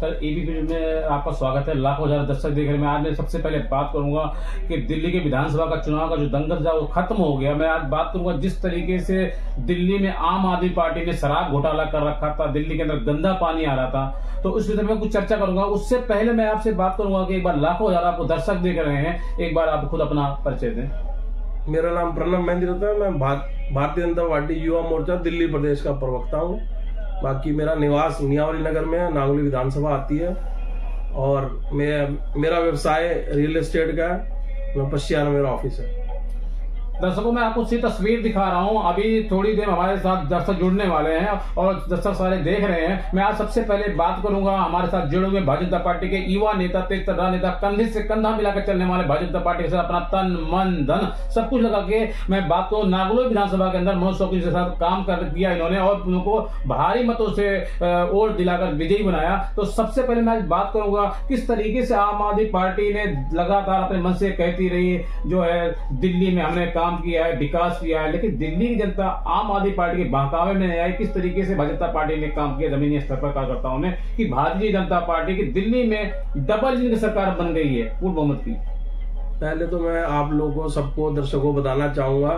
Sir ABP में आपका स्वागत है। लाखों हजार दर्शक देख रहे हैं। मैं आज सबसे पहले बात करूंगा कि दिल्ली के विधानसभा का चुनाव का जो दंगल था वो खत्म हो गया। मैं आज बात करूंगा जिस तरीके से दिल्ली में आम आदमी पार्टी ने शराब घोटाला कर रखा था, दिल्ली के अंदर गंदा पानी आ रहा था, तो उस विषय में कुछ चर्चा करूंगा। उससे पहले मैं आपसे बात करूंगा कि एक बार लाखों हजार आपको दर्शक देख रहे हैं, एक बार आप खुद अपना परिचय दें। मेरा नाम प्रणब महेंद्र है। मैं भारतीय जनता पार्टी युवा मोर्चा दिल्ली प्रदेश का प्रवक्ता हूँ। बाकी मेरा निवास मियावली नगर में है, नागौली विधानसभा आती है और मेरा व्यवसाय रियल एस्टेट का है। मैं पश्चिम मेरा ऑफिस है। दर्शकों मैं आपको सिर्फ तस्वीर दिखा रहा हूं। अभी थोड़ी देर हमारे साथ दर्शक जुड़ने वाले हैं और दर्शक सारे देख रहे हैं। मैं आज सबसे पहले बात करूंगा हमारे साथ जुड़े हुए भाजपा जनता पार्टी के युवा नेता, तेज तर्रार नेता, कंधे से कंधा मिलाकर चलने वाले भाजपा जनता पार्टी के साथ अपना तन मन धन सब कुछ लगा के मैं बात करूं नागौली विधानसभा के अंदर मनोज शौकीन के साथ काम कर दिया इन्होंने और उनको भारी मतों से वोट दिलाकर विजयी बनाया। तो सबसे पहले मैं आज बात करूंगा किस तरीके से आम आदमी पार्टी ने लगातार अपने मन से कहती रही जो है दिल्ली में हमने काम किया है, विकास किया है, लेकिन दिल्ली की जनता आम आदमी पार्टी के बहकावे में नहीं आई। किस तरीके से भाजपा पार्टी ने काम किया जमीनी स्तर पर कार्यकर्ताओं ने कि भारतीय जनता पार्टी की दिल्ली में डबल इंजन की सरकार बन गई है पूर्ण बहुमत की। पहले तो मैं आप लोगों सबको दर्शकों बताना चाहूंगा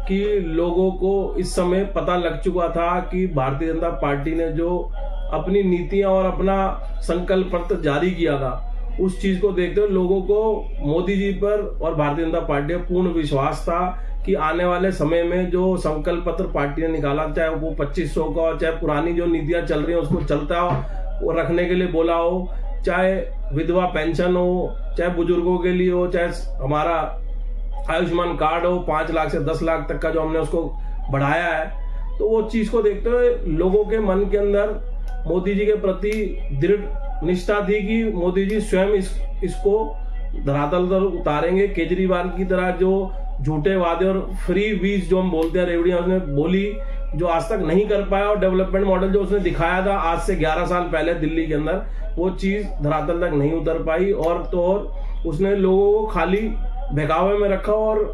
कि लोगों को इस समय पता लग चुका था कि भारतीय जनता पार्टी ने जो अपनी नीतियां और अपना संकल्प पत्र जारी किया था, उस चीज को देखते हुए लोगों को मोदी जी पर और भारतीय जनता पार्टी पर पूर्ण विश्वास था कि आने वाले समय में जो संकल्प पत्र पार्टी ने निकाला, चाहे वो 2500 का हो, चाहे पुरानी जो नीतियां चल रही हैं उसको चलता हो वो रखने के लिए बोला हो, चाहे विधवा पेंशन हो, चाहे बुजुर्गों के लिए हो, चाहे हमारा आयुष्मान कार्ड हो 5 लाख से 10 लाख तक का जो हमने उसको बढ़ाया है, तो वो चीज को देखते हुए लोगों के मन के अंदर मोदी जी के प्रति दृढ़ निष्ठा थी कि मोदी जी स्वयं इसको धरातल पर उतारेंगे। केजरीवाल की तरह जो झूठे वादे और फ्री बीज जो हम बोलते हैं रेवड़ियां उसने बोली जो आज तक नहीं कर पाया, और डेवलपमेंट मॉडल जो उसने दिखाया था आज से 11 साल पहले दिल्ली के अंदर, वो चीज धरातल तक नहीं उतर पाई। और तो और उसने लोगों को खाली बहकावे में रखा और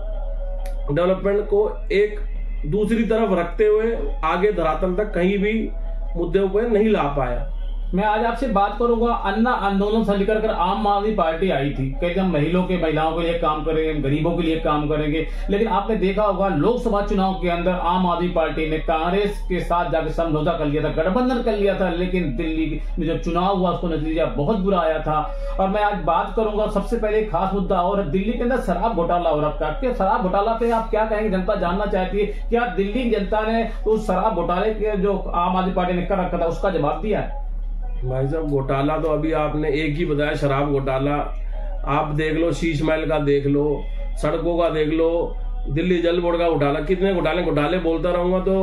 डेवलपमेंट को एक दूसरी तरफ रखते हुए आगे धरातल तक कहीं भी मुद्दों पर नहीं ला पाया। मैं आज आपसे बात करूंगा अन्ना आंदोलन से लेकर आम आदमी पार्टी आई थी कि हम महिलाओं के लिए काम करेंगे, गरीबों के लिए काम करेंगे, लेकिन आपने देखा होगा लोकसभा चुनाव के अंदर आम आदमी पार्टी ने कांग्रेस के साथ जाकर समझौता कर लिया था, गठबंधन कर लिया था, लेकिन दिल्ली में जो चुनाव हुआ उसको नतीजा बहुत बुरा आया था। और मैं आज बात करूंगा सबसे पहले एक खास मुद्दा और दिल्ली के अंदर शराब घोटाला हो रखा है। शराब घोटाला पे आप क्या कहेंगे? जनता जानना चाहती है क्या दिल्ली की जनता ने उस शराब घोटाले के जो आम आदमी पार्टी ने कर रखा था उसका जवाब दिया है? भाई साहब घोटाला तो अभी आपने एक ही बताया, शराब घोटाला। आप देख लो, शीश महल का देख लो, सड़कों का देख लो, दिल्ली जल बोर्ड का घोटाला, कितने घोटाले बोलता रहूंगा तो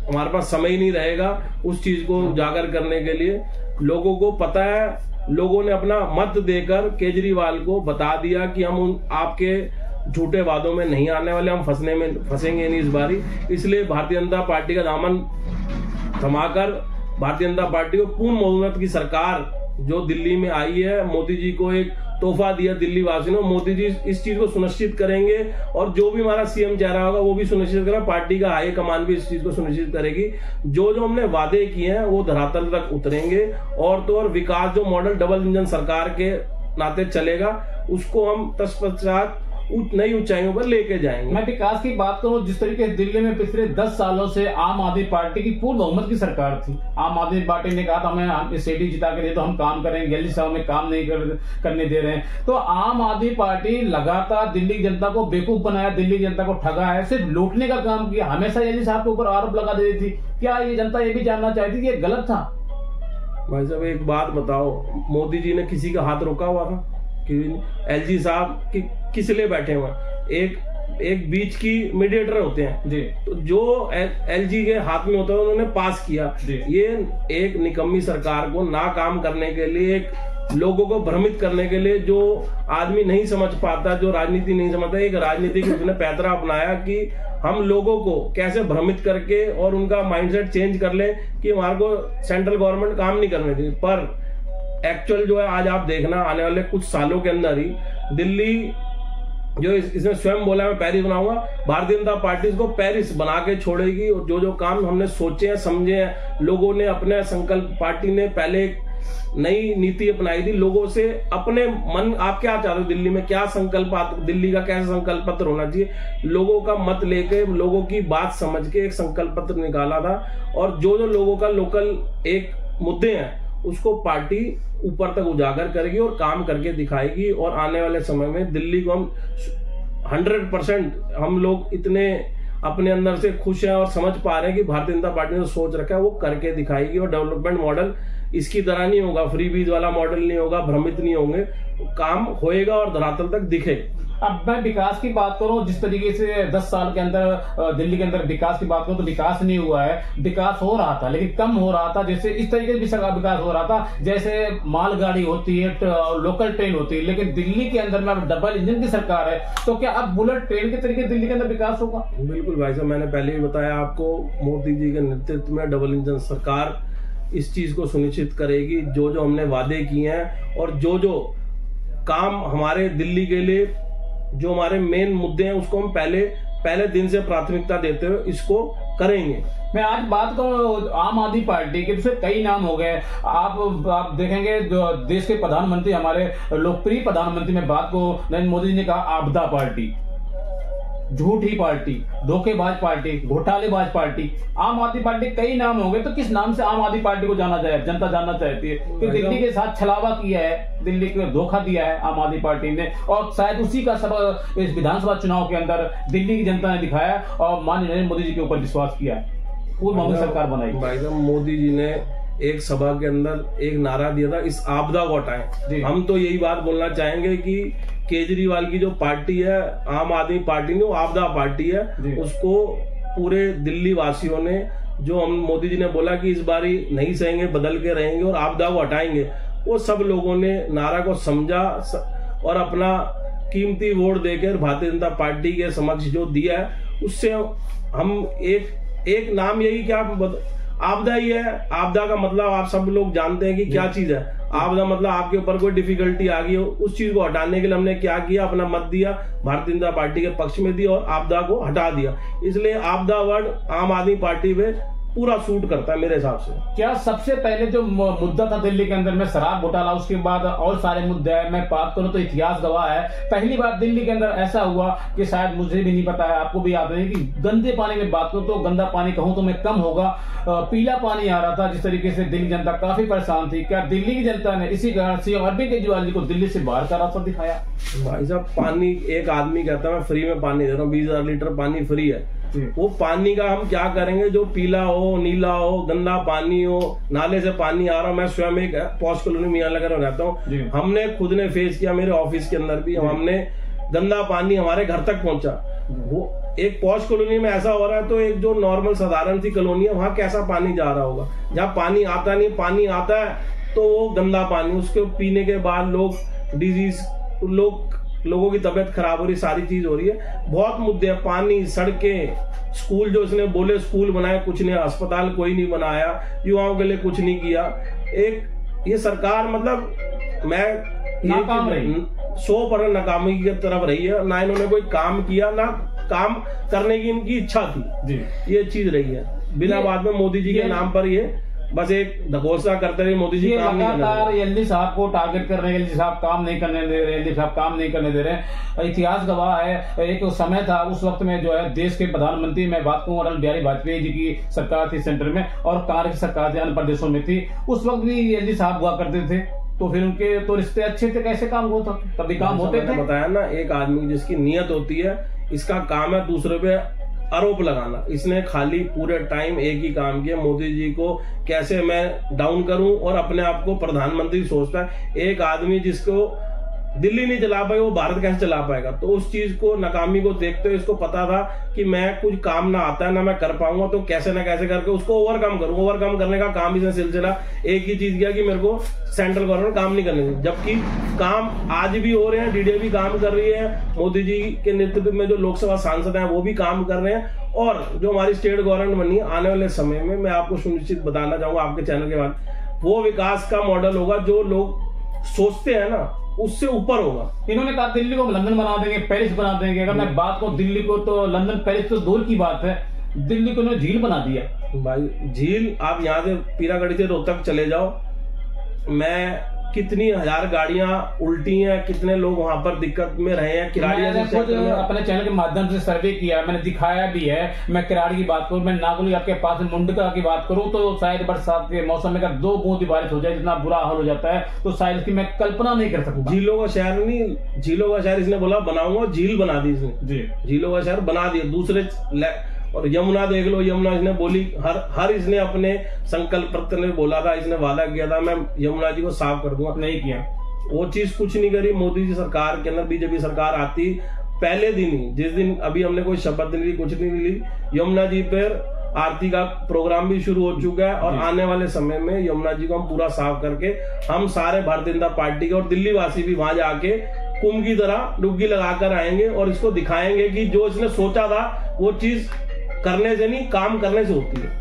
हमारे पास समय ही नहीं रहेगा उस चीज को उजागर करने के लिए। लोगों को पता है, लोगों ने अपना मत देकर केजरीवाल को बता दिया कि हम आपके झूठे वादों में नहीं आने वाले, हम फंसेंगे नहीं इस बारी। इसलिए भारतीय जनता पार्टी का दामन थमाकर भारतीय जनता पार्टी को पूर्ण बहुमत की सरकार जो दिल्ली में आई है, मोदी जी को एक तोहफा दिया दिल्ली वासियों ने। मोदी जी इस चीज को सुनिश्चित करेंगे और जो भी हमारा सीएम चेहरा होगा वो भी सुनिश्चित करेगा, पार्टी का हाई कमान भी इस चीज को सुनिश्चित करेगी। जो जो हमने वादे किए हैं वो धरातल तक उतरेंगे और तो और विकास जो मॉडल डबल इंजन सरकार के नाते चलेगा उसको हम तत्पश्चात नई ऊंचाइयों पर लेके जाएंगे। मैं विकास की बात करूं, जिस तरीके से दिल्ली में पिछले 10 सालों से आम आदमी पार्टी की पूर्ण बहुमत की सरकार थी, आम आदमी पार्टी ने कहा था हमें सिटी जिता के दे तो हम काम करेंगे, जल्दी से हमें काम नहीं करने दे रहे हैं। तो आम आदमी पार्टी लगातार दिल्ली की जनता को बेवकूफ बनाया, दिल्ली की जनता को ठगा है, सिर्फ लूटने का काम किया, हमेशा जल्दी साहब के ऊपर आरोप लगा देती थी। क्या ये जनता ये भी जानना चाहती थी ये गलत था? भाई साहब एक बात बताओ, मोदी जी ने किसी का हाथ रोका हुआ था? एलजी साहब किस लिए बैठे हुए हैं? एक बीच की मीडिएटर होते हैं जी, तो जो एलजी के हाथ में होता है उन्होंने पास किया। ये एक निकम्मी सरकार को ना काम करने के लिए, एक लोगों को भ्रमित करने के लिए, जो आदमी नहीं समझ पाता, जो राजनीति नहीं समझता, एक राजनीति की उसने पैतरा अपनाया कि हम लोगों को कैसे भ्रमित करके और उनका माइंडसेट चेंज कर ले कि हमारे को सेंट्रल गवर्नमेंट काम नहीं करने देती। पर एक्चुअल जो है आज आप देखना आने वाले कुछ सालों के अंदर ही दिल्ली जो इसने स्वयं बोला मैं पेरिस बनाऊंगा, भारतीय जनता पार्टी इसको पेरिस बना के छोड़ेगी। और जो जो काम हमने सोचे हैं समझे हैं, लोगों ने अपने संकल्प, पार्टी ने पहले नई नीति अपनाई थी। लोगों से अपने मन, आप क्या चाहते हो, दिल्ली में क्या संकल्प, दिल्ली का कैसा संकल्प पत्र होना चाहिए, लोगों का मत लेके, लोगों की बात समझ के एक संकल्प पत्र निकाला था। और जो जो लोगों का लोकल एक मुद्दे हैं उसको पार्टी ऊपर तक उजागर करेगी और काम करके दिखाएगी। और आने वाले समय में दिल्ली को हम 100% हम लोग इतने अपने अंदर से खुश हैं और समझ पा रहे हैं कि भारतीय जनता पार्टी ने सोच रखा है वो करके दिखाएगी। और डेवलपमेंट मॉडल इसकी तरह नहीं होगा, फ्री बीज वाला मॉडल नहीं होगा, भ्रमित नहीं होंगे, काम होएगा और धरातल तक दिखेगा। अब मैं विकास की बात करूं, जिस तरीके से 10 साल के अंदर दिल्ली के अंदर विकास की बात करूं तो विकास नहीं हुआ है। विकास हो रहा था लेकिन कम हो रहा था। जैसे इस तरीके से विकास हो रहा था जैसे मालगाड़ी होती है, लोकल ट्रेन होती है, लेकिन दिल्ली के अंदर में डबल इंजन की सरकार है, तो क्या अब बुलेट ट्रेन के तरीके दिल्ली के अंदर विकास होगा? बिल्कुल भाई साहब, मैंने पहले भी बताया आपको, मोदी जी के नेतृत्व में डबल इंजन सरकार इस चीज को सुनिश्चित करेगी। जो जो हमने वादे किए हैं और जो जो काम हमारे दिल्ली के लिए जो हमारे मेन मुद्दे हैं उसको हम पहले दिन से प्राथमिकता देते हुए इसको करेंगे। मैं आज बात करूं आम आदमी पार्टी के, दूसरे कई नाम हो गए। आप देखेंगे देश के प्रधानमंत्री, हमारे लोकप्रिय प्रधानमंत्री में बात को नरेंद्र मोदी जी ने कहा आपदा पार्टी, झूठी पार्टी, धोखेबाज पार्टी, घोटालेबाज पार्टी। आम आदमी पार्टी कई नाम हो गए, तो किस नाम से आम आदमी पार्टी को जाना जाए? जनता जानना चाहती है कि दिल्ली के साथ छलावा किया है, दिल्ली को धोखा दिया है आम आदमी पार्टी ने, और शायद उसी का सब इस विधानसभा चुनाव के अंदर दिल्ली की जनता ने दिखाया और माननीय नरेंद्र मोदी जी के ऊपर विश्वास किया है, पूर्व कांग्रेस सरकार बनाई। भाई साहब, मोदी जी ने एक सभा के अंदर एक नारा दिया था, इस आपदा को हटाएं। हम तो यही बात बोलना चाहेंगे कि केजरीवाल की जो पार्टी है, आम आदमी पार्टी ने, वो आपदा पार्टी है। उसको पूरे दिल्ली वासियों ने, जो हम मोदी जी ने बोला कि इस बारी नहीं सहेंगे, बदल के रहेंगे और आपदा को हटाएंगे, वो सब लोगों ने नारा को समझा और अपना कीमती वोट देकर भारतीय जनता पार्टी के समक्ष जो दिया है, उससे हम एक नाम यही क्या आपदा ही है। आपदा का मतलब आप सब लोग जानते हैं कि क्या चीज है। आपदा मतलब आपके ऊपर कोई डिफिकल्टी आ गई हो, उस चीज को हटाने के लिए हमने क्या किया, अपना मत दिया, भारतीय जनता पार्टी के पक्ष में दिया और आपदा को हटा दिया। इसलिए आपदा वर्ड आम आदमी पार्टी में पूरा सूट करता है मेरे हिसाब से। क्या सबसे पहले जो मुद्दा था दिल्ली के अंदर में शराब घोटाला, उसके बाद और सारे मुद्दे हैं। मैं बात करूं तो इतिहास गवाह है, पहली बार दिल्ली के अंदर ऐसा हुआ कि शायद मुझे भी नहीं पता है, आपको भी याद नहीं, कि गंदे पानी में बात करूं तो गंदा पानी कहूं तो मैं कम होगा, पीला पानी आ रहा था, जिस तरीके से दिल्ली जनता काफी परेशान थी। क्या दिल्ली की जनता ने इसी कारण सीएम अरविंद केजरीवाल जी को दिल्ली से बाहर का रास्ता दिखाया? भाई साहब, पानी, एक आदमी कहता है मैं फ्री में पानी दे रहा हूँ, 20,000 लीटर पानी फ्री है। वो पानी का हम क्या करेंगे जो पीला हो, नीला हो, गंदा पानी हो, नाले से पानी आ रहा। मैं स्वयं एक पॉश कॉलोनी मियानगर में रहता हूँ, हमने खुद ने फेस किया, मेरे ऑफिस के अंदर भी हमने गंदा पानी हमारे घर तक पहुंचा। वो एक पॉश कॉलोनी में ऐसा हो रहा है, तो एक जो नॉर्मल साधारण सी कॉलोनी है वहां कैसा पानी जा रहा होगा, जहाँ पानी आता नहीं, पानी आता है तो वो गंदा पानी, उसको पीने के बाद लोग डिजीज, लोगों की तबीयत खराब हो रही, सारी चीज हो रही है। बहुत मुद्दे हैं, पानी, सड़कें, स्कूल, जो इसने बोले स्कूल बनाए, कुछ नहीं, अस्पताल कोई नहीं बनाया, युवाओं के लिए कुछ नहीं किया। एक ये सरकार मतलब मैं नाकाम रही, 100% नाकामी की तरफ रही है। ना इन्होंने कोई काम किया, ना काम करने की इनकी इच्छा थी, ये चीज रही है। बिना बाद में मोदी जी के नाम पर ये बस एक घोषणा करते रहे, मोदी जी काम नहीं लगातार एलजी साहब को टारगेट कर रहे हैं, एलजी साहब काम नहीं करने दे रहे, एलजी साहब काम नहीं करने दे रहे। इतिहास गवाह है, एक समय था उस वक्त में जो है देश के प्रधानमंत्री, मैं बात करूं अटल बिहारी वाजपेयी जी की सरकार थी सेंटर में, और कांग्रेस की सरकार अन्य प्रदेशों में थी, उस वक्त भी एलजी साहब हुआ करते थे, तो फिर उनके तो रिश्ते अच्छे थे, कैसे काम होता, कभी काम होते थे। बताया ना, एक आदमी जिसकी नियत होती है, इसका काम है दूसरे पे आरोप लगाना। इसने खाली पूरे टाइम एक ही काम किया, मोदी जी को कैसे मैं डाउन करूं, और अपने आप को प्रधानमंत्री सोचता है। एक आदमी जिसको दिल्ली नहीं चला पाए, वो भारत कैसे चला पाएगा? तो उस चीज को, नाकामी को देखते हुए इसको पता था कि मैं कुछ काम ना आता है, ना मैं कर पाऊंगा, तो कैसे ना कैसे करके उसको ओवरकम करूं। ओवरकम करने का काम इसने सिलसिला एक ही चीज किया कि मेरे को सेंट्रल गवर्नमेंट काम नहीं करने दी, जबकि काम आज भी हो रहे हैं। डीडीए भी काम कर रही है, मोदी जी के नेतृत्व में जो लोकसभा सांसद हैं वो भी काम कर रहे हैं, और जो हमारी स्टेट गवर्नमेंट बनी है, आने वाले समय में मैं आपको सुनिश्चित बताना चाहूंगा आपके चैनल के बाद, वो विकास का मॉडल होगा जो लोग सोचते हैं ना, उससे ऊपर होगा। इन्होंने कहा दिल्ली को लंदन बना देंगे, पेरिस बना देंगे। अगर मैं बात करूं दिल्ली को, तो लंदन पेरिस तो दूर की बात है, दिल्ली को झील बना दिया। भाई झील, आप यहाँ से पीरागढ़ी से रोहतक चले जाओ, मैं कितनी हजार गाड़ियां उल्टी हैं, कितने लोग वहां पर दिक्कत में रहे हैं। किराड़ी मैंने खुद अपने चैनल के माध्यम से सर्वे किया, मैंने दिखाया भी है। मैं किराड़ी की बात करूं, मैं नागुली आपके पास मुंडका की बात करूं तो शायद बरसात के मौसम में अगर 2 बूंद बारिश हो जाए इतना बुरा हाल हो जाता है तो शायद इसकी मैं कल्पना नहीं कर सकूंगा। झीलों का शहर नहीं, झीलों का शहर इसने बोला बनाऊंगा, झील बना दी इसने जी, झीलों का शहर बना दिया दूसरे। और यमुना देख लो, यमुना इसने बोली हर इसने अपने संकल्प पत्र में बोला था, इसने वादा किया था मैं यमुना जी को साफ कर दूंगा, नहीं किया। वो चीज कुछ नहीं करी। मोदी जी सरकार के अंदर बीजेपी सरकार आती पहले दिन ही, जिस दिन अभी हमने कोई शपथ नहीं ली, कुछ नहीं ली, यमुना जी पर आरती का प्रोग्राम भी शुरू हो चुका है। और आने वाले समय में यमुना जी को हम पूरा साफ करके हम सारे भारतीय जनता पार्टी के और दिल्ली वासी भी वहां जाके कुंभ की तरह डुबकी लगाकर आएंगे और इसको दिखाएंगे कि जो इसने सोचा था वो चीज करने से नहीं, काम करने से होती है।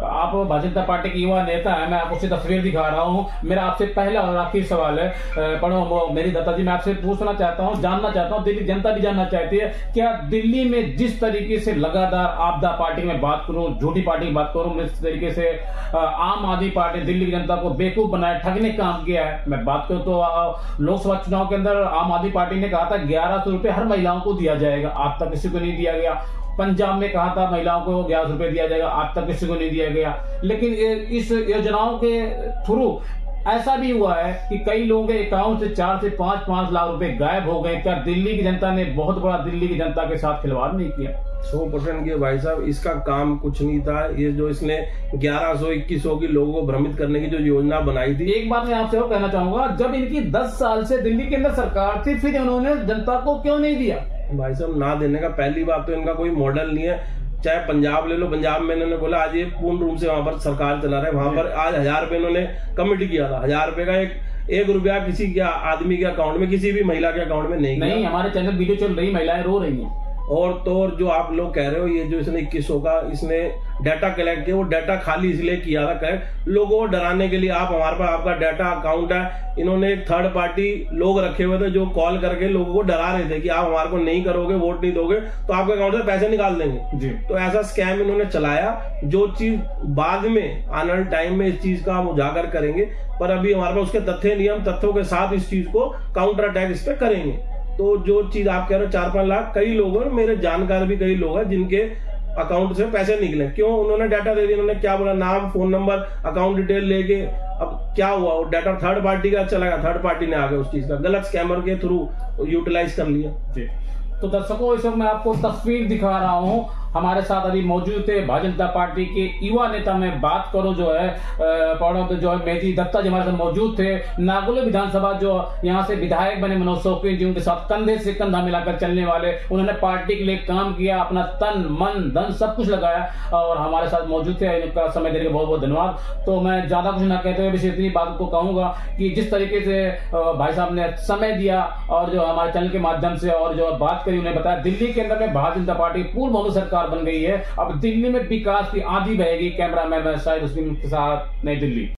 आप भारतीय जनता पार्टी के युवा नेता है, मैं आपको उसकी तस्वीर दिखा रहा हूँ। मेरा आपसे पहला और आखिरी सवाल है, पढ़ो मेरी दत्ता जी, मैं आपसे पूछना चाहता हूँ, जानना चाहता हूँ, दिल्ली जनता भी जानना चाहती है, क्या दिल्ली में जिस तरीके से लगातार आपदा पार्टी में बात करूं, झूठी पार्टी की बात करूं, इस तरीके से आम आदमी पार्टी दिल्ली की जनता को बेवकूफ बनाया, ठगने का काम किया है। मैं बात करूं तो लोकसभा चुनाव के अंदर आम आदमी पार्टी ने कहा था 1100 रुपए हर महिलाओं को दिया जाएगा, आज तक किसी को नहीं दिया गया। पंजाब में कहा था महिलाओं को 1100 रुपए दिया जाएगा, आज तक किसी को नहीं दिया गया। लेकिन इस योजनाओं के थ्रू ऐसा भी हुआ है कि कई लोगों के अकाउंट से 4 से 5 लाख रुपए गायब हो गए। क्या दिल्ली की जनता ने बहुत बड़ा दिल्ली की जनता के साथ खिलवाड़ नहीं किया? 100% किया भाई साहब, इसका काम कुछ नहीं था। ये जो इसने 1100-2100 की लोगों को भ्रमित करने की जो योजना बनाई थी। एक बात मैं आपसे और कहना चाहूंगा, जब इनकी 10 साल से दिल्ली के अंदर सरकार थी, फिर इन्होंने जनता को क्यों नहीं दिया? भाई साहब, ना देने का पहली बात तो इनका कोई मॉडल नहीं है। चाहे पंजाब ले लो, पंजाब में इन्होंने बोला आज ये पूर्ण रूप से वहां पर सरकार चला रहे, वहां पर आज 1000 रुपए इन्होंने कमिट किया था। 1000 रुपए का एक रुपया किसी के आदमी के अकाउंट में, किसी भी महिला के अकाउंट में नहीं। हमारे चैनल वीडियो चल रही, महिलाएं रो रही हैं। और तो और जो आप लोग कह रहे हो, ये जो इसने 2100 का इसने डाटा कलेक्ट किया, वो डाटा खाली इसलिए किया था कलेक्ट लोगों को डराने के लिए। आप हमारे पास आपका डाटा अकाउंट है, इन्होंने एक थर्ड पार्टी लोग रखे हुए थे जो कॉल करके लोगों को डरा रहे थे कि आप हमारे को नहीं करोगे, वोट नहीं दोगे तो आपके अकाउंट से पैसे निकाल देंगे जी। तो ऐसा स्कैम इन्होंने चलाया, जो चीज बाद में आने वाले टाइम में इस चीज का हम उजागर करेंगे, पर अभी हमारे पास उसके तथ्य नहीं, हम तथ्यों के साथ इस चीज को काउंटर अटैक इस पे करेंगे। तो जो चीज आप कह रहे हो 4-5 लाख, कई लोग हैं, मेरे जानकार भी कई लोग हैं जिनके अकाउंट से पैसे निकले। क्यों? उन्होंने डाटा दे दिया, उन्होंने क्या बोला, नाम, फोन नंबर, अकाउंट डिटेल लेके। अब क्या हुआ, वो डाटा थर्ड पार्टी का चला गया, थर्ड पार्टी ने आगे उस चीज का गलत स्कैमर के थ्रू यूटिलाइज कर लिया जी। तो दर्शकों, इस वक्त मैं आपको तस्वीर दिखा रहा हूं, हमारे साथ अभी मौजूद थे भारतीय जनता पार्टी के युवा नेता में बात करो जो है जो है मेरी दत्ता जी हमारे साथ मौजूद थे। नागौली विधानसभा जो यहाँ से विधायक बने मनोज शौकीन जी, उनके साथ कंधे से कंधा मिलाकर चलने वाले, उन्होंने पार्टी के लिए काम किया, अपना तन मन धन सब कुछ लगाया और हमारे साथ मौजूद थे। इनका समय देने का बहुत बहुत धन्यवाद। तो मैं ज्यादा कुछ न कहते हुए इतनी बात को कहूंगा कि जिस तरीके से भाई साहब ने समय दिया और जो हमारे चैनल के माध्यम से और जो बात करी, उन्हें बताया दिल्ली के अंदर में भारतीय जनता पार्टी पूर्ण बहुमत सरकार बन गई है। अब दिल्ली में विकास की आंधी बहेगी। कैमरामैन शायद उसके साथ नई दिल्ली।